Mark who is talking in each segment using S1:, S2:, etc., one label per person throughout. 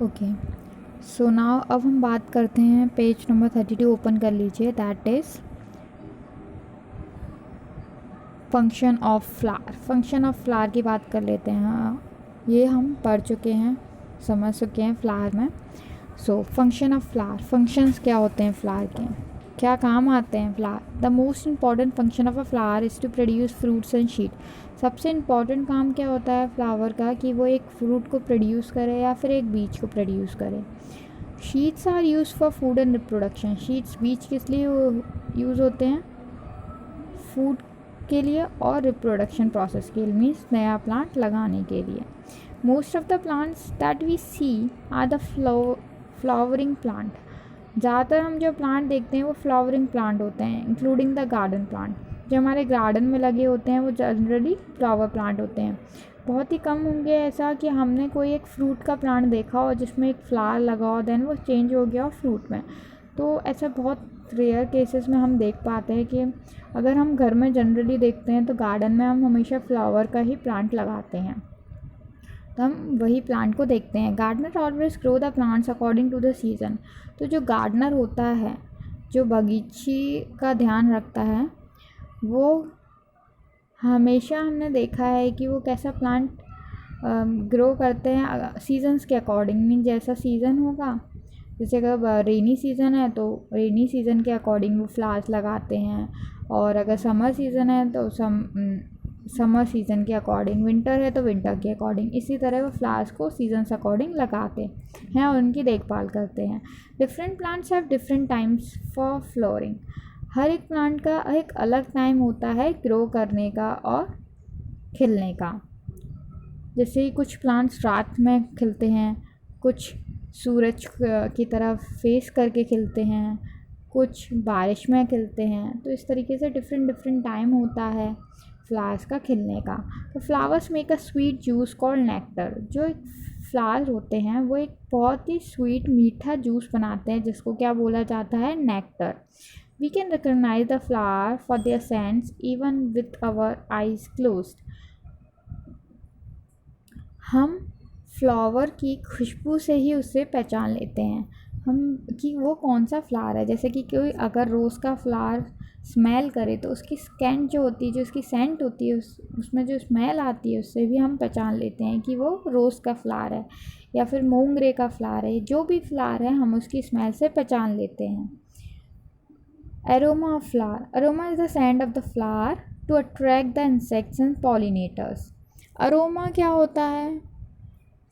S1: Okay, so now अब हम बात करते हैं, पेज नंबर 32 ओपन कर लीजिए, that is function of flower. Function of flower की बात कर लेते हैं। हाँ, ये हम पढ़ चुके हैं, समझ चुके हैं फ्लावर में। So function of flower, functions क्या होते हैं फ्लावर के, क्या काम आते हैं flower. The most important function of a flower is to produce fruits and seed. सबसे इम्पॉर्टेंट काम क्या होता है फ्लावर का कि वो एक फ्रूट को प्रोड्यूस करे या फिर एक बीज को प्रोड्यूस करे। Seeds are use for food and reproduction. Seeds बीज किस लिए यूज़ होते हैं, फूड के लिए और रिप्रोडक्शन प्रोसेस के लिए, मीन्स नया प्लांट लगाने के लिए। Most of the plants that we see are the flowering plant. ज़्यादातर हम जो प्लांट देखते हैं वो फ्लावरिंग प्लांट होते हैं, इंक्लूडिंग द गार्डन प्लांट। जो हमारे गार्डन में लगे होते हैं वो जनरली फ्लावर प्लांट होते हैं। बहुत ही कम होंगे ऐसा कि हमने कोई एक फ्रूट का प्लांट देखा हो जिसमें एक फ्लावर लगा हो देन वो चेंज हो गया हो फ्रूट में। तो ऐसा बहुत रेयर केसेस में हम देख पाते हैं कि अगर हम घर में जनरली देखते हैं तो गार्डन में हम हमेशा फ्लावर का ही प्लांट लगाते हैं, तो हम वही प्लांट को देखते हैं। Gardener always grow the plants according to the season. तो जो गार्डनर होता है, जो बगीची का ध्यान रखता है, वो हमेशा हमने देखा है कि वो कैसा प्लांट ग्रो करते हैं सीजन्स के अकॉर्डिंग। मीन जैसा सीज़न होगा, जैसे अगर रेनी सीज़न है तो रेनी सीज़न के अकॉर्डिंग वो फ्लावर्स लगाते हैं, और अगर समर सीज़न है तो समर सीज़न के अकॉर्डिंग, विंटर है तो विंटर के अकॉर्डिंग। इसी तरह वो फ्लावर्स को सीजन्स अकॉर्डिंग लगाते हैं और उनकी देखभाल करते हैं। Different plants have different times for flowering. हर एक प्लांट का एक अलग टाइम होता है ग्रो करने का और खिलने का। जैसे कुछ प्लांट्स रात में खिलते हैं, कुछ सूरज की तरफ फेस करके खिलते हैं, कुछ बारिश में खिलते हैं। तो इस तरीके से डिफरेंट डिफरेंट टाइम होता है फ्लावर्स का खिलने का। तो flowers make a sweet juice called nectar. जो एक फ्लावर होते हैं वो एक बहुत ही स्वीट मीठा जूस बनाते हैं जिसको क्या बोला जाता है, nectar. We can recognize the flower for their scents even with our eyes closed. हम फ्लावर की खुशबू से ही उसे पहचान लेते हैं हम कि वो कौन सा फ्लावर है। जैसे कि कोई अगर रोज़ का फ्लावर स्मेल करे तो उसकी स्केंट जो होती है, जो उसकी सेंट होती है, उसमें जो स्मेल आती है उससे भी हम पहचान लेते हैं कि वो रोज़ का फ्लावर है या फिर मोंगरे का फ्लावर है। जो भी फ्लावर है हम उसकी स्मेल से पहचान लेते हैं। Aroma of flower. Aroma is the scent of the flower to attract the insects and pollinators. Aroma क्या होता है,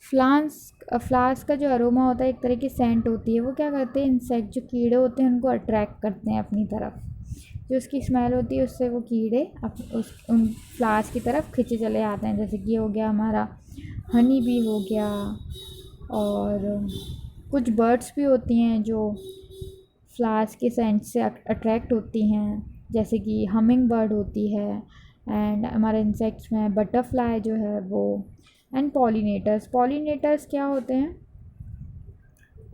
S1: फ्लावर्स का जो अरोमा होता है एक तरह की सेंट होती है। वो क्या करते हैं, इंसेक्ट जो कीड़े होते हैं उनको अट्रैक्ट करते हैं अपनी तरफ। जो उसकी स्मेल होती है उससे वो कीड़े उन फ्लावर्स की तरफ खिंचे चले आते हैं। जैसे कि हो गया हमारा हनी बी हो गया, और कुछ बर्ड्स भी होती हैं जो फ्लावर्स के सेंट से अट्रैक्ट होती हैं, जैसे कि हमिंग बर्ड होती है, एंड हमारे इंसेक्ट्स में बटरफ्लाई जो है वो, एंड पॉलिनेटर्स। पॉलिनेटर्स क्या होते हैं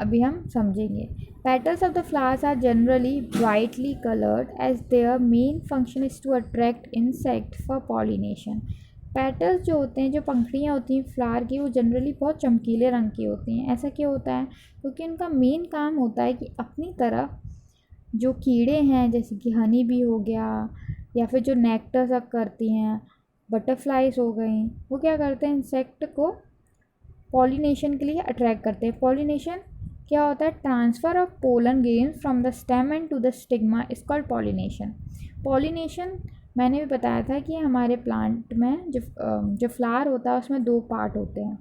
S1: अभी हम समझेंगे। Petals of the flowers are generally brightly coloured as their main function is to attract insect for pollination. Petals जो होते हैं, जो पंखुड़ियाँ होती हैं फ्लावर की, वो जनरली बहुत चमकीले रंग की होती हैं। ऐसा क्यों होता है, क्योंकि उनका मेन काम होता है कि अपनी तरफ जो कीड़े हैं, जैसे कि हनी बी हो गया या फिर जो नेक्टर सक करती हैं, बटरफ्लाइज हो गई, वो क्या करते हैं, इंसेक्ट को पॉलिनेशन के लिए अट्रैक्ट करते हैं। पॉलिनेशन क्या होता है, transfer of pollen grains from the stem to the stigma is called pollination. Pollination मैंने भी बताया था कि हमारे प्लांट में जो फ्लावर होता है उसमें दो पार्ट होते हैं,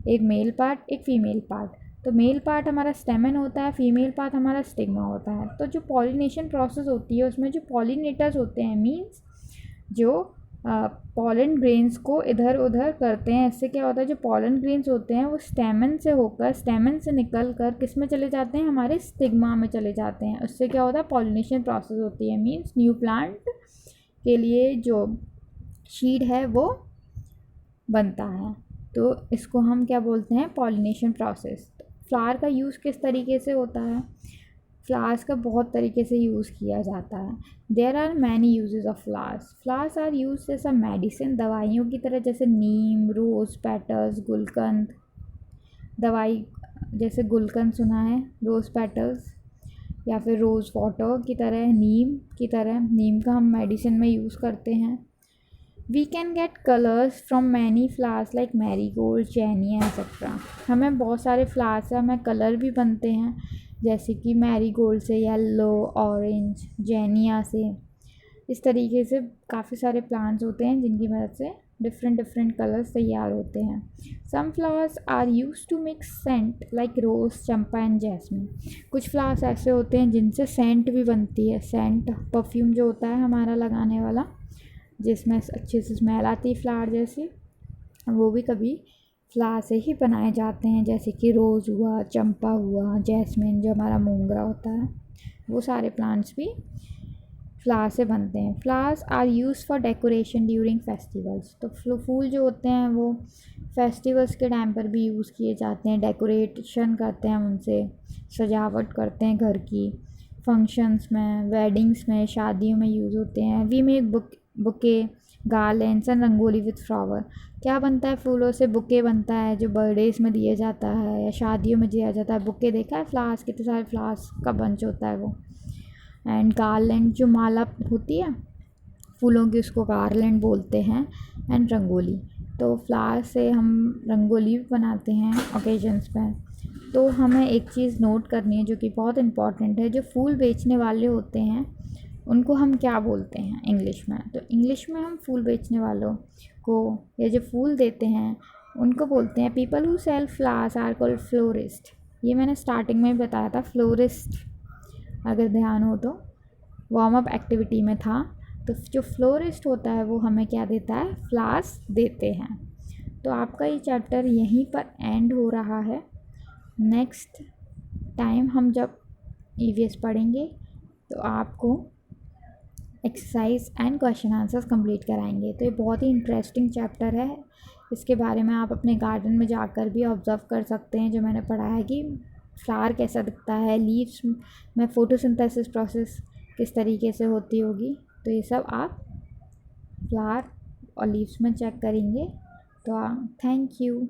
S1: एक मेल पार्ट एक फीमेल पार्ट। तो मेल पार्ट हमारा स्टेमन होता है, फीमेल पार्ट हमारा स्टिग्मा होता है। तो जो पॉलिनेशन प्रोसेस होती है उसमें जो पॉलिनेटर्स होते हैं, मीन्स जो पॉलन ग्रेन्स को इधर उधर करते हैं। इससे क्या होता है, जो पॉलन ग्रेन्स होते हैं वो स्टेमन से होकर, स्टेमन से निकल कर किस में चले जाते हैं, हमारे स्टिग्मा में चले जाते हैं। उससे क्या होता है, पॉलिनेशन प्रोसेस होती है। मीन्स न्यू प्लांट के लिए जो शीड है वो बनता है। तो इसको हम क्या बोलते हैं, पॉलिनेशन प्रोसेस। फ्लावर का यूज़ किस तरीके से होता है, फ्लावर्स का बहुत तरीके से यूज़ किया जाता है। There are many uses of flowers. Flowers are use as a medicine, दवाइयों की तरह, जैसे नीम, रोज़ पेटल्स, गुलकंद दवाई जैसे गुलकंद सुना है, रोज़ पेटल्स, या फिर रोज़ वाटर की तरह, नीम की तरह। नीम का हम मेडिसिन में यूज़ करते हैं। We can get colours from many flowers like marigold, zinnia etcetera. हमें बहुत सारे फ्लावर्स से हमें कलर भी बनते हैं, जैसे कि मैरीगोल्ड से येलो, ऑरेंज, जेनिया से। इस तरीके से काफ़ी सारे प्लांट्स होते हैं जिनकी मदद से डिफरेंट डिफरेंट कलर्स तैयार होते हैं। Some flowers are use to make scent like rose, champa and jasmine. कुछ फ्लावर्स ऐसे होते हैं जिनसे सेंट भी बनती है। सेंट परफ्यूम जो होता है हमारा लगाने वाला, जिसमें अच्छे से स्मेल आती है फ्लावर जैसी, वो भी कभी फ्लावर से ही बनाए जाते हैं, जैसे कि रोज़ हुआ, चंपा हुआ, जैस्मिन जो हमारा मोगरा होता है, वो सारे प्लांट्स भी फ्लावर से बनते हैं। Flowers are use for decoration during festivals. तो फूल जो होते हैं वो फेस्टिवल्स के टाइम पर भी यूज़ किए जाते हैं, डेकोरेशन करते हैं, उनसे सजावट करते हैं घर की। फंक्शंस में, वेडिंग्स में, शादियों में यूज़ होते हैं। We make bouquet, garlands and rangoli with flower. क्या बनता है फूलों से? बुके बनता है, जो बर्थडेज में दिया जाता है या शादियों में दिया जाता है। बुके देखा है? फ्लावर्स, कितने सारे फ्लावर्स का बंच होता है वो। एंड गार्लैंड जो माला होती है फूलों की, उसको गार्लैंड बोलते हैं। एंड रंगोली, तो फ्लावर से हम रंगोली भी बनाते हैं ओकेजन्स पर। तो हमें एक चीज़ नोट करनी है जो कि बहुत इम्पॉर्टेंट है, जो फूल बेचने वाले होते हैं उनको हम क्या बोलते हैं इंग्लिश में? तो इंग्लिश में हम फूल बेचने वालों को या जो फूल देते हैं उनको बोलते हैं, people who sell flowers are called florist. ये मैंने स्टार्टिंग में ही बताया था, फ्लोरिस्ट, अगर ध्यान हो तो वार्म अप एक्टिविटी में था। तो जो फ्लोरिस्ट होता है वो हमें क्या देता है? फ्लावर्स देते हैं। तो आपका ये चैप्टर यहीं पर एंड हो रहा है। नेक्स्ट टाइम हम जब ईवीएस पढ़ेंगे तो आपको exercise and question answers complete कराएंगे। तो ये बहुत ही इंटरेस्टिंग चैप्टर है। इसके बारे में आप अपने गार्डन में जाकर भी ऑब्ज़र्व कर सकते हैं, जो मैंने पढ़ा है कि फ्लावर कैसा दिखता है, लीव्स में फोटोसिंथेसिस प्रोसेस किस तरीके से होती होगी। तो ये सब आप फ्लावर और लीव्स में चेक करेंगे। तो थैंक यू।